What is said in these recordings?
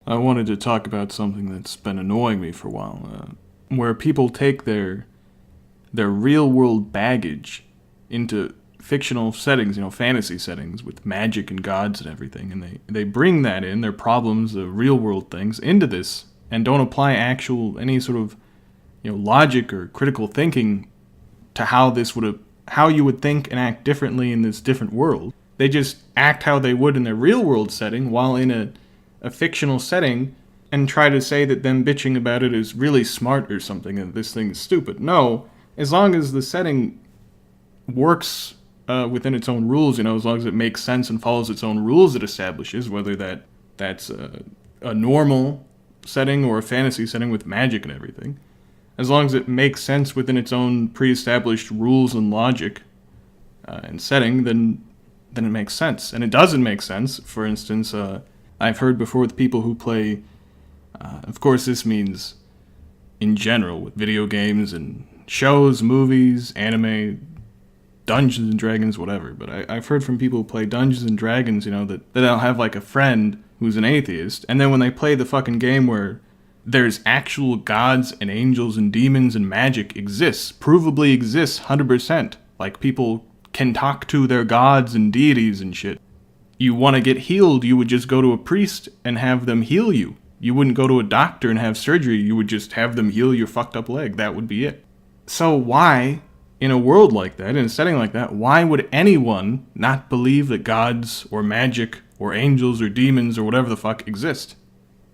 I wanted to talk about something that's been annoying me for a while, where people take their real world baggage into fictional settings, fantasy settings with magic and gods and everything, and they bring that in, their problems, the real world things, into this, and don't apply any sort of logic or critical thinking to how you would think and act differently in this different world. They just act how they would in their real world setting while in a fictional setting, and try to say that them bitching about it is really smart or something, and this thing is stupid. No, as long as the setting works within its own rules, as long as it makes sense and follows its own rules it establishes, whether that's a normal setting or a fantasy setting with magic and everything, as long as it makes sense within its own pre-established rules and logic and setting, then it makes sense. And it doesn't make sense. For instance, I've heard before with people who play, of course this means in general, with video games and shows, movies, anime, Dungeons and Dragons, whatever, but I've heard from people who play Dungeons and Dragons, that they'll have like a friend who's an atheist, and then when they play the fucking game where there's actual gods and angels and demons and magic provably exists 100%, like people can talk to their gods and deities and shit. You want to get healed, you would just go to a priest and have them heal you. You wouldn't go to a doctor and have surgery, you would just have them heal your fucked up leg. That would be it. So why, in a world like that, in a setting like that, why would anyone not believe that gods or magic or angels or demons or whatever the fuck exist?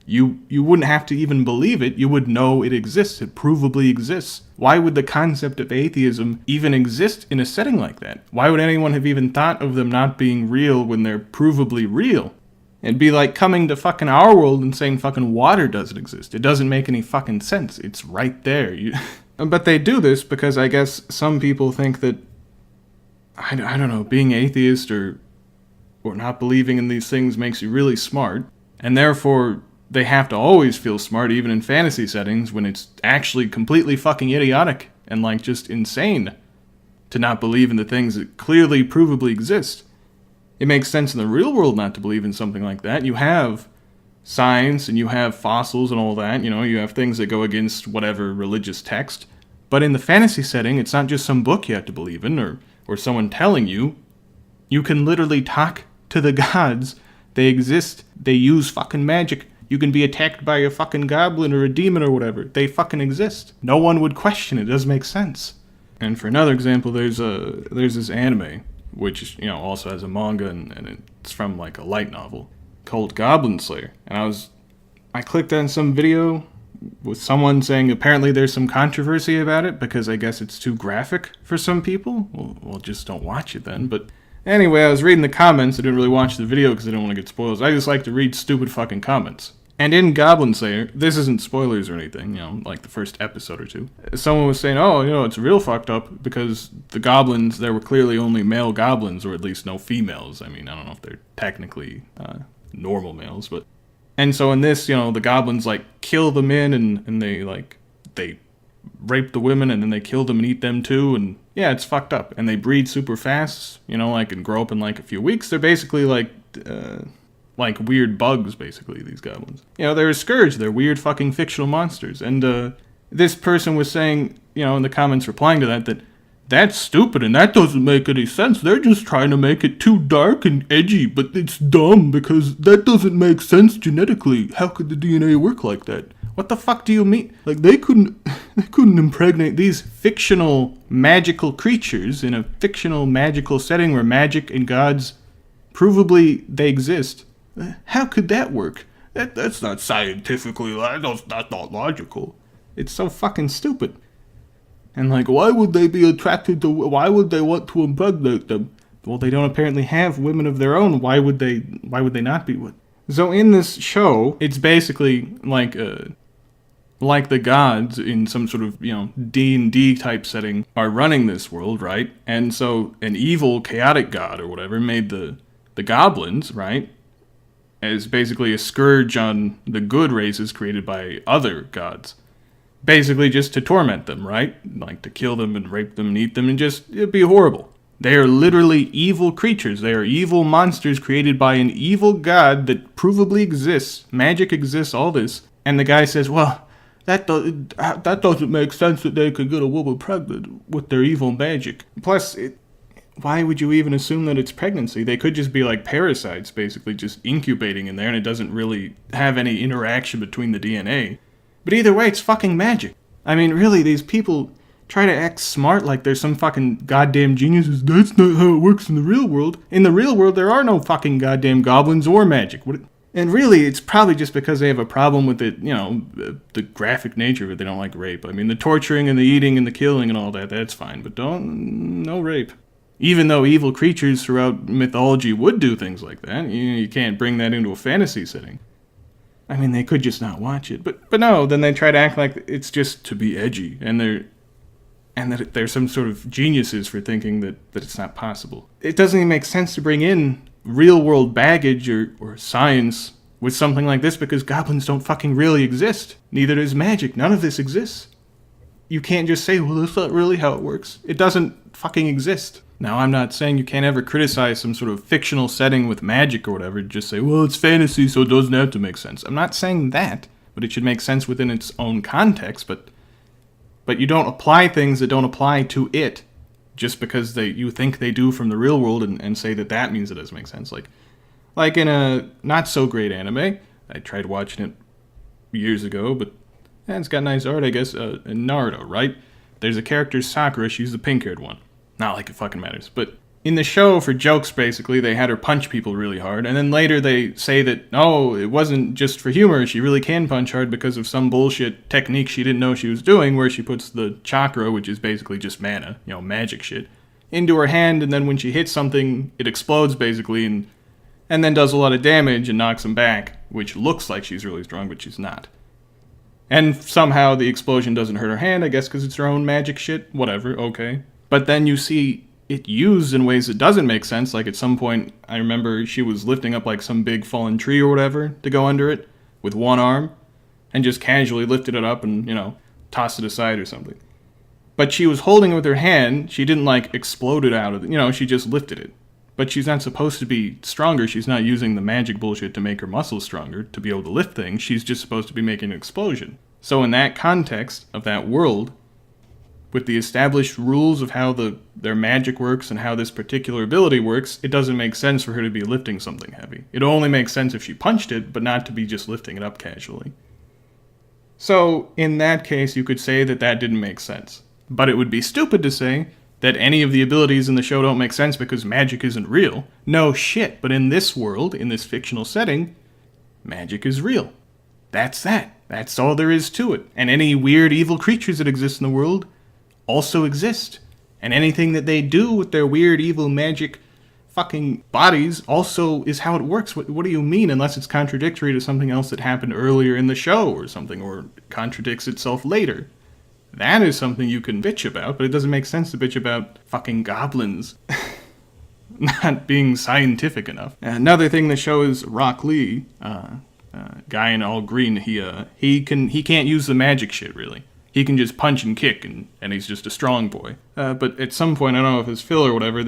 You wouldn't have to even believe it, you would know it exists, it provably exists. Why would the concept of atheism even exist in a setting like that? Why would anyone have even thought of them not being real when they're provably real? It'd be like coming to fucking our world and saying fucking water doesn't exist. It doesn't make any fucking sense. It's right there. But they do this because I guess some people think that, I don't know, being atheist or not believing in these things makes you really smart, and therefore they have to always feel smart even in fantasy settings when it's actually completely fucking idiotic and like just insane to not believe in the things that clearly provably exist. It makes sense in the real world not to believe in something like that. You have science and you have fossils and all that, you have things that go against whatever religious text. But in the fantasy setting, it's not just some book you have to believe in or someone telling you. You can literally talk to the gods. They exist. They use fucking magic. You can be attacked by a fucking goblin or a demon or whatever. They fucking exist. No one would question it. It doesn't make sense. And for another example, there's this anime, which also has a manga and it's from like a light novel called Goblin Slayer. And I clicked on some video with someone saying apparently there's some controversy about it because I guess it's too graphic for some people. Well, just don't watch it then. But anyway, I was reading the comments. I didn't really watch the video because I didn't want to get spoilers. I just like to read stupid fucking comments. And in Goblin Slayer, this isn't spoilers or anything, like the first episode or two, someone was saying, it's real fucked up because the goblins, there were clearly only male goblins, or at least no females. I mean, I don't know if they're technically normal males, but... And so in this, the goblins, kill the men and they rape the women and then they kill them and eat them too, and yeah, it's fucked up. And they breed super fast, and grow up in a few weeks. They're basically like weird bugs, basically, these goblins. They're a scourge. They're weird fucking fictional monsters. And this person was saying, in the comments replying to that that's stupid and that doesn't make any sense. They're just trying to make it too dark and edgy, but it's dumb because that doesn't make sense genetically. How could the DNA work like that? What the fuck do you mean? They couldn't impregnate these fictional magical creatures in a fictional magical setting where magic and gods provably they exist. How could that work? That's not scientifically, that's not logical. It's so fucking stupid. And why would they be attracted to, why would they want to impregnate them? Well, they don't apparently have women of their own. Why would they not be with? So in this show, it's basically like the gods in some sort of, D&D type setting are running this world, right? And so an evil, chaotic god or whatever made the goblins, right? As basically a scourge on the good races created by other gods. Basically just to torment them, right? To kill them and rape them and eat them and it'd be horrible. They are literally evil creatures. They are evil monsters created by an evil god that provably exists. Magic exists, all this. And the guy says, well, that doesn't make sense that they could get a woman pregnant with their evil magic. Plus, why would you even assume that it's pregnancy? They could just be like parasites, basically, just incubating in there, and it doesn't really have any interaction between the DNA. But either way, it's fucking magic. I mean, really, these people try to act smart like they're some fucking goddamn geniuses. That's not how it works in the real world. In the real world, there are no fucking goddamn goblins or magic. And really, it's probably just because they have a problem with it, the graphic nature of it. They don't like rape. I mean, the torturing and the eating and the killing and all that, that's fine. But no rape. Even though evil creatures throughout mythology would do things like that, you can't bring that into a fantasy setting. I mean, they could just not watch it. But no, then they try to act like it's just to be edgy. And that they're some sort of geniuses for thinking that it's not possible. It doesn't even make sense to bring in real-world baggage or science with something like this because goblins don't fucking really exist. Neither does magic. None of this exists. You can't just say, well, that's not really how it works. It doesn't fucking exist. Now, I'm not saying you can't ever criticize some sort of fictional setting with magic or whatever. Just say, well, it's fantasy, so it doesn't have to make sense. I'm not saying that, but it should make sense within its own context, but you don't apply things that don't apply to it just because you think they do from the real world and say that means it doesn't make sense. Like in a not-so-great anime, I tried watching it years ago, but it's got nice art, I guess, in Naruto, right? There's a character, Sakura, she's the pink-haired one. Not like it fucking matters, but in the show, for jokes, basically, they had her punch people really hard, and then later they say that, no, it wasn't just for humor, she really can punch hard because of some bullshit technique she didn't know she was doing, where she puts the chakra, which is basically just mana, magic shit, into her hand, and then when she hits something, it explodes, basically, and then does a lot of damage and knocks them back, which looks like she's really strong, but she's not. And somehow the explosion doesn't hurt her hand, I guess because it's her own magic shit, whatever, okay. But then you see it used in ways that doesn't make sense. Like at some point, I remember she was lifting up like some big fallen tree or whatever to go under it with one arm and just casually lifted it up and, tossed it aside or something. But she was holding it with her hand. She didn't like explode it out of it. She just lifted it. But she's not supposed to be stronger. She's not using the magic bullshit to make her muscles stronger to be able to lift things. She's just supposed to be making an explosion. So in that context of that world, with the established rules of how their magic works and how this particular ability works, it doesn't make sense for her to be lifting something heavy. It only makes sense if she punched it, but not to be just lifting it up casually. So, in that case, you could say that didn't make sense. But it would be stupid to say that any of the abilities in the show don't make sense because magic isn't real. No shit, but in this world, in this fictional setting, magic is real. That's that. That's all there is to it. And any weird evil creatures that exist in the world also exist. And anything that they do with their weird, evil, magic fucking bodies also is how it works. What do you mean? Unless it's contradictory to something else that happened earlier in the show or something, or contradicts itself later. That is something you can bitch about, but it doesn't make sense to bitch about fucking goblins not being scientific enough. Another thing the show is Rock Lee, guy in all green, he can't use the magic shit, really. He can just punch and kick, and he's just a strong boy. But at some point, I don't know if it's Phil or whatever,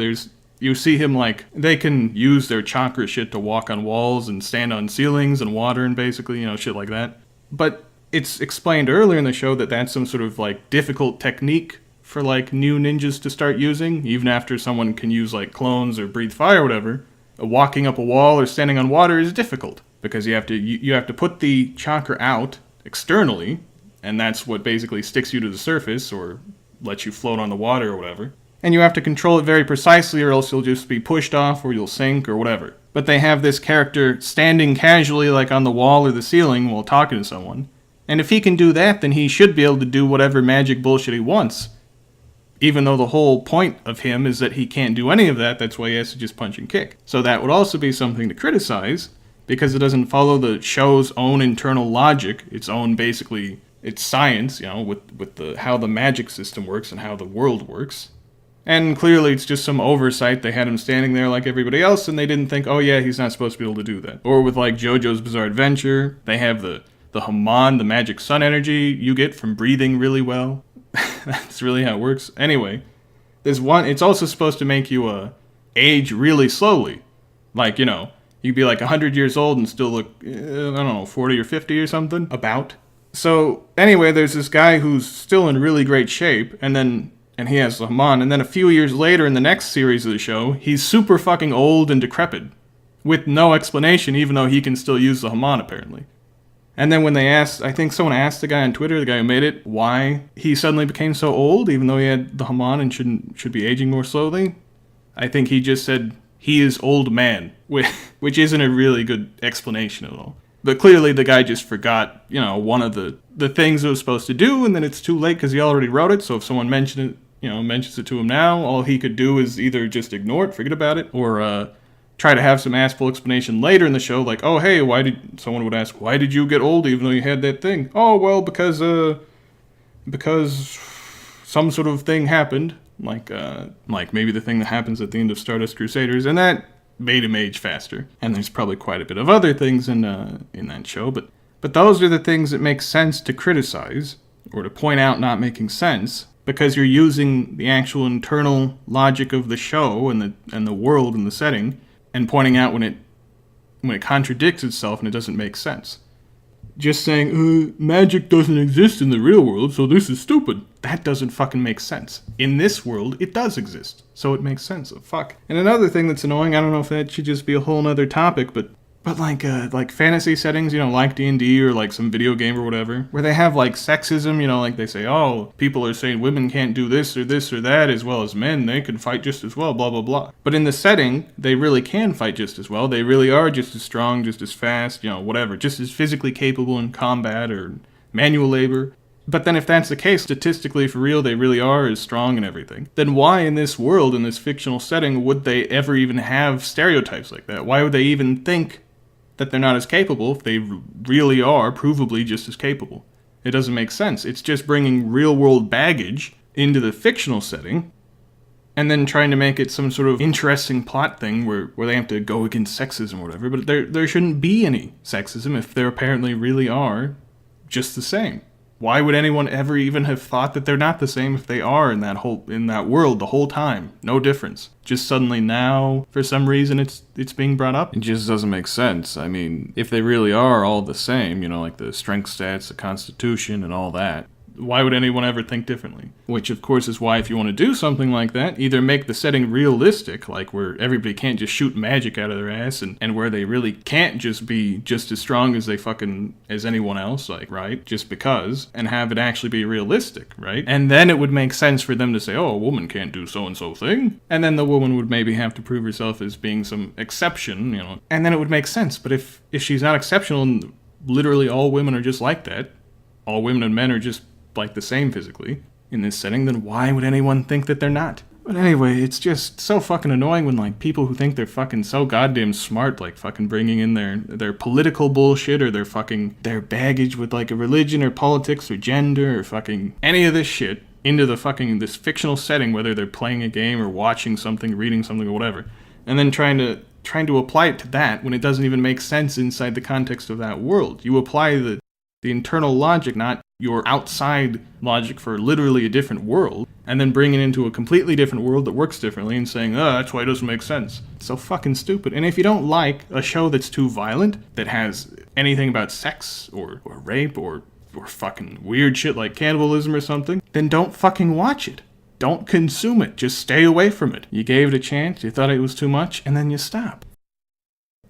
you see him they can use their chakra shit to walk on walls and stand on ceilings and water and basically, shit like that. But it's explained earlier in the show that that's some sort of difficult technique for new ninjas to start using, even after someone can use clones or breathe fire or whatever. Walking up a wall or standing on water is difficult because you have to put the chakra out externally. And that's what basically sticks you to the surface or lets you float on the water or whatever. And you have to control it very precisely or else you'll just be pushed off or you'll sink or whatever. But they have this character standing casually on the wall or the ceiling while talking to someone. And if he can do that, then he should be able to do whatever magic bullshit he wants. Even though the whole point of him is that he can't do any of that, that's why he has to just punch and kick. So that would also be something to criticize because it doesn't follow the show's own internal logic, its own basically... It's science, with how the magic system works and how the world works. And clearly it's just some oversight. They had him standing there like everybody else, and they didn't think, oh yeah, he's not supposed to be able to do that. Or with JoJo's Bizarre Adventure, they have the Haman, the magic sun energy you get from breathing really well. That's really how it works. Anyway, There's one. It's also supposed to make you age really slowly, like you'd be like 100 years old and still look I don't know 40 or 50 or something about. So anyway, there's this guy who's still in really great shape, and he has the Haman, and then a few years later in the next series of the show, he's super fucking old and decrepit, with no explanation, even though he can still use the Haman apparently. And then when they asked, I think someone asked the guy on Twitter, the guy who made it, why he suddenly became so old, even though he had the Haman and should be aging more slowly. I think he just said he is old man, which isn't a really good explanation at all. But clearly the guy just forgot, one of the things it was supposed to do, and then it's too late because he already wrote it. So if someone mentions it to him now, all he could do is either just ignore it, forget about it, or try to have some assful explanation later in the show, like, oh hey, someone would ask, why did you get old even though you had that thing? Oh well, because some sort of thing happened, like maybe the thing that happens at the end of Stardust Crusaders, and that made him age faster. And there's probably quite a bit of other things in that show, but those are the things that make sense to criticize or to point out not making sense, because you're using the actual internal logic of the show and the world and the setting, and pointing out when it contradicts itself and it doesn't make sense. Just saying, magic doesn't exist in the real world, so this is stupid. That doesn't fucking make sense. In this world, it does exist, so it makes sense. So fuck. And another thing that's annoying, I don't know if that should just be a whole nother topic, but like fantasy settings, like D&D or like some video game or whatever, where they have like sexism, like they say, oh, people are saying women can't do this or that as well as men, they can fight just as well, blah, blah, blah. But in the setting, they really can fight just as well. They really are just as strong, just as fast, whatever, just as physically capable in combat or manual labor. But then if that's the case, statistically for real, they really are as strong and everything, then why in this world, in this fictional setting, would they ever even have stereotypes like that? Why would they even think that they're not as capable if they really are provably just as capable? It doesn't make sense. It's just bringing real-world baggage into the fictional setting and then trying to make it some sort of interesting plot thing where they have to go against sexism or whatever, but there shouldn't be any sexism if there apparently really are just the same. Why would anyone ever even have thought that they're not the same if they are in that world the whole time? No difference. Just suddenly now, for some reason, it's being brought up. It just doesn't make sense. I mean, if they really are all the same, like the strength stats, the constitution, and all that, why would anyone ever think differently? Which, of course, is why if you want to do something like that, either make the setting realistic, like where everybody can't just shoot magic out of their ass, and where they really can't just be just as strong as as anyone else, like, right? Just because, and have it actually be realistic, right? And then it would make sense for them to say, oh, a woman can't do so-and-so thing. And then the woman would maybe have to prove herself as being some exception, and then it would make sense. But if she's not exceptional and literally all women are just like that, all women and men are just like the same physically in this setting, then why would anyone think that they're not? But anyway, it's just so fucking annoying when like people who think they're fucking so goddamn smart, like fucking bringing in their political bullshit or their baggage with like a religion or politics or gender or fucking any of this shit into this fictional setting, whether they're playing a game or watching something, reading something or whatever, and then trying to apply it to that when it doesn't even make sense inside the context of that world. You apply the internal logic, not your outside logic for literally a different world, and then bring it into a completely different world that works differently and saying, that's why it doesn't make sense. It's so fucking stupid. And if you don't like a show that's too violent, that has anything about sex or rape or fucking weird shit like cannibalism or something, then don't fucking watch it. Don't consume it. Just stay away from it. You gave it a chance, you thought it was too much, and then you stop.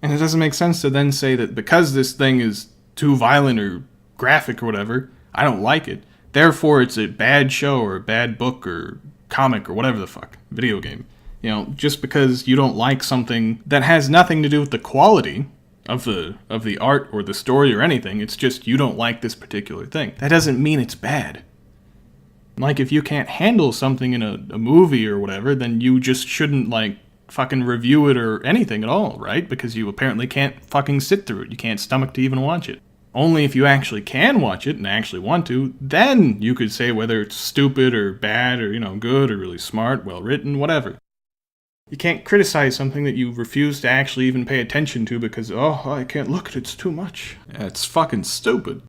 And it doesn't make sense to then say that because this thing is too violent or graphic or whatever, I don't like it, therefore it's a bad show or a bad book or comic or whatever the fuck, video game. Just because you don't like something that has nothing to do with the quality of the art or the story or anything, it's just you don't like this particular thing. That doesn't mean it's bad. Like, if you can't handle something in a movie or whatever, then you just shouldn't like fucking review it or anything at all, right? Because you apparently can't fucking sit through it. You can't stomach to even watch it. Only if you actually can watch it and actually want to, then you could say whether it's stupid or bad or, good or really smart, well written, whatever. You can't criticize something that you refuse to actually even pay attention to because, I can't look at it, it's too much. Yeah, it's fucking stupid.